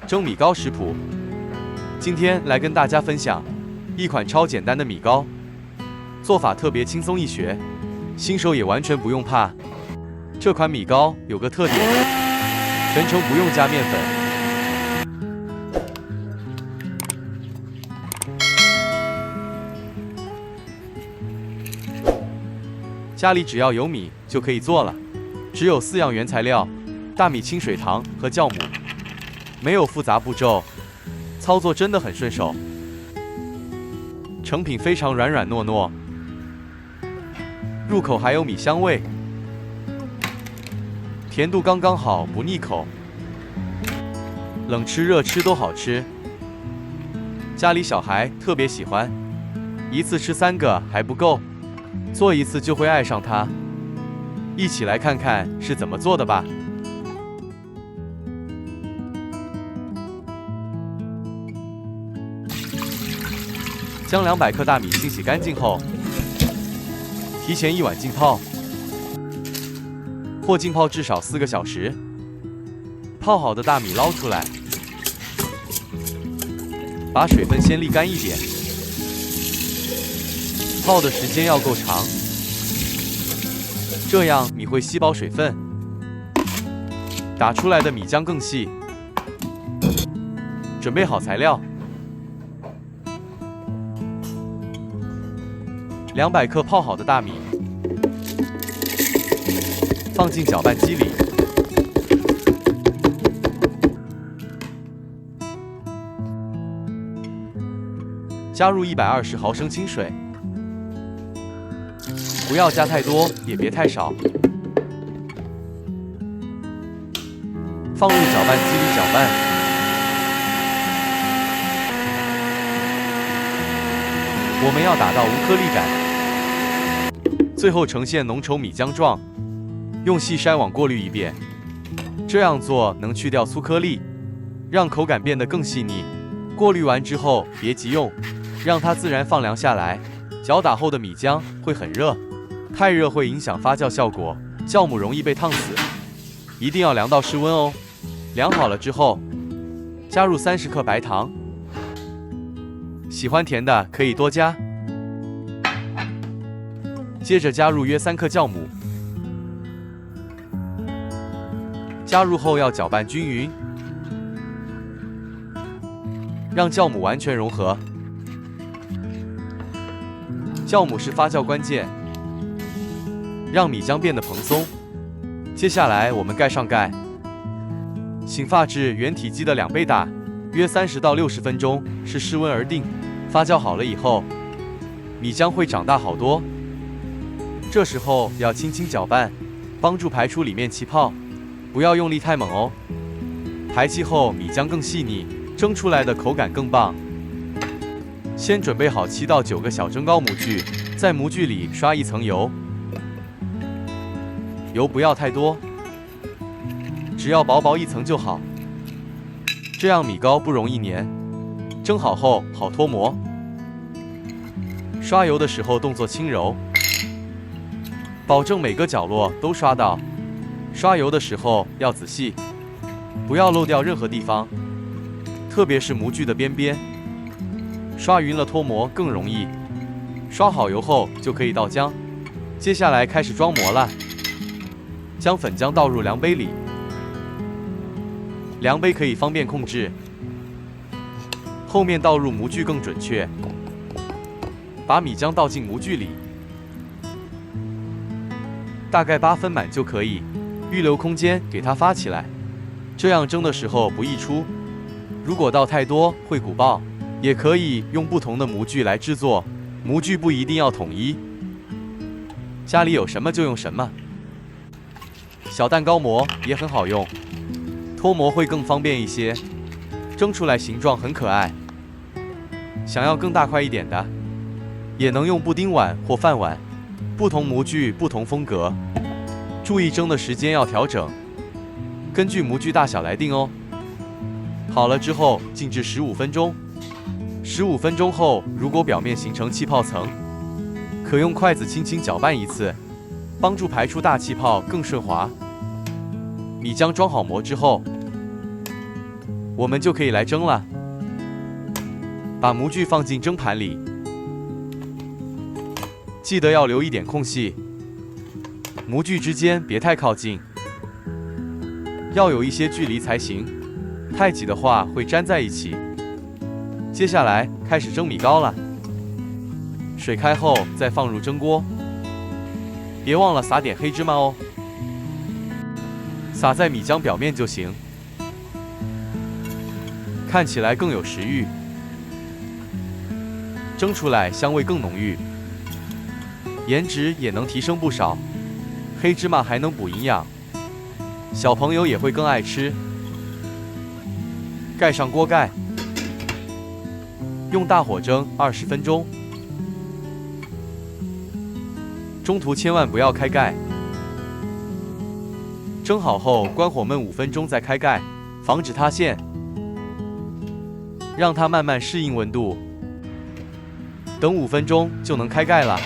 蒸米糕食谱。今天来跟大家分享一款超简单的米糕，做法特别轻松易学，新手也完全不用怕。这款米糕有个特点，全程不用加面粉。家里只要有米就可以做了，只有4样原材料：大米、清水糖和酵母，没有复杂步骤，操作真的很顺手。成品非常软软糯糯，入口还有米香味，甜度刚刚好，不腻口，冷吃热吃都好吃。家里小孩特别喜欢，一次吃3个还不够，做一次就会爱上它。一起来看看是怎么做的吧。将200克大米清洗干净后，提前1晚浸泡，或浸泡至少4个小时。泡好的大米捞出来，把水分先沥干一点，泡的时间要够长，这样米会吸饱水分，打出来的米浆更细。准备好材料，200克泡好的大米放进搅拌机里，加入120毫升清水，不要加太多，也别太少。放入搅拌机里搅拌，我们要打到无颗粒感，最后呈现浓稠米浆状。用细筛网过滤一遍，这样做能去掉粗颗粒，让口感变得更细腻。过滤完之后别急用，让它自然放凉下来。搅打后的米浆会很热，太热会影响发酵效果，酵母容易被烫死，一定要凉到室温哦。凉好了之后，加入30克白糖，喜欢甜的可以多加。接着加入约3克酵母，加入后要搅拌均匀，让酵母完全融合。酵母是发酵关键，让米浆变得蓬松。接下来我们盖上盖，醒发至原体积的2倍大，约30到60分钟，视室温而定。发酵好了以后，米浆会长大好多。这时候要轻轻搅拌，帮助排出里面气泡，不要用力太猛哦。排气后米浆更细腻，蒸出来的口感更棒。先准备好7到9个小蒸糕模具，在模具里刷1层油，油不要太多，只要薄薄1层就好，这样米糕不容易粘。蒸好后好脱模。刷油的时候动作轻柔，保证每个角落都刷到。刷油的时候要仔细，不要漏掉任何地方，特别是模具的边边。刷匀了脱模更容易。刷好油后就可以倒浆，接下来开始装模了。将粉浆倒入量杯里，量杯可以方便控制，后面倒入模具更准确。把米浆倒进模具里，大概8分满就可以，预留空间给它发起来，这样蒸的时候不易出。如果倒太多会鼓爆，也可以用不同的模具来制作，模具不一定要统一，家里有什么就用什么。小蛋糕模也很好用，脱模会更方便一些，蒸出来形状很可爱。想要更大块一点的，也能用布丁碗或饭碗，不同模具不同风格，注意蒸的时间要调整，根据模具大小来定哦。好了之后静置15分钟，15分钟后如果表面形成气泡层，可用筷子轻轻搅拌一次，帮助排出大气泡更顺滑。米浆装好模之后，我们就可以来蒸了。把模具放进蒸盘里，记得要留一点空隙，模具之间别太靠近，要有一些距离才行，太挤的话会粘在一起。接下来开始蒸米糕了，水开后再放入蒸锅，别忘了撒点黑芝麻哦，撒在米浆表面就行，看起来更有食欲。蒸出来香味更浓郁，颜值也能提升不少。黑芝麻还能补营养，小朋友也会更爱吃。盖上锅盖，用大火蒸20分钟，中途千万不要开盖。蒸好后关火焖5分钟再开盖，防止塌陷，让它慢慢适应温度。等5分钟就能开盖了，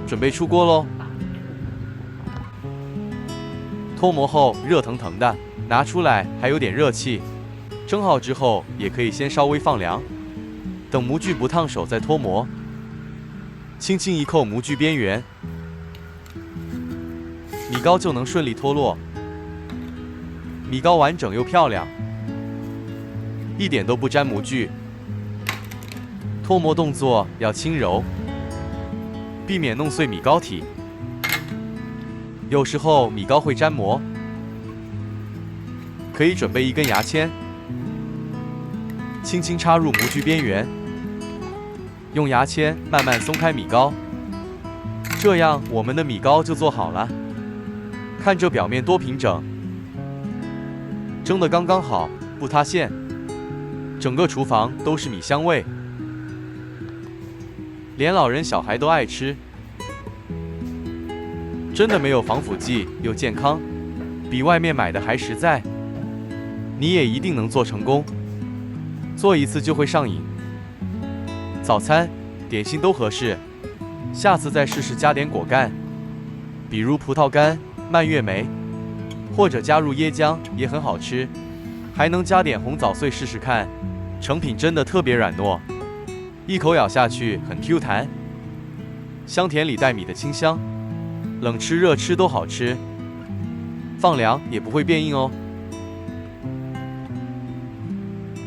准备出锅喽。脱模后热腾腾的，拿出来还有点热气。蒸好之后也可以先稍微放凉，等模具不烫手再脱模。轻轻一扣模具边缘，米糕就能顺利脱落。米糕完整又漂亮，一点都不沾模具。脱模动作要轻柔，避免弄碎米糕体。有时候米糕会粘模，可以准备一根牙签，轻轻插入模具边缘，用牙签慢慢松开米糕，这样我们的米糕就做好了。看这表面多平整，蒸得刚刚好，不塌陷，整个厨房都是米香味。连老人小孩都爱吃，真的没有防腐剂又健康，比外面买的还实在。你也一定能做成功，做一次就会上瘾。早餐、点心都合适，下次再试试加点果干，比如葡萄干、蔓越莓，或者加入椰浆也很好吃，还能加点红枣碎试试看，成品真的特别软糯。一口咬下去很 Q 弹，香甜里带米的清香，冷吃热吃都好吃，放凉也不会变硬哦。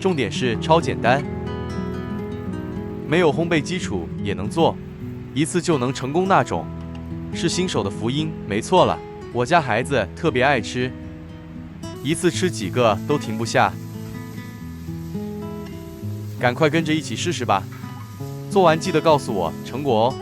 重点是超简单，没有烘焙基础也能做，一次就能成功那种，是新手的福音，没错了。我家孩子特别爱吃，一次吃几个都停不下，赶快跟着一起试试吧。做完记得告诉我成果哦。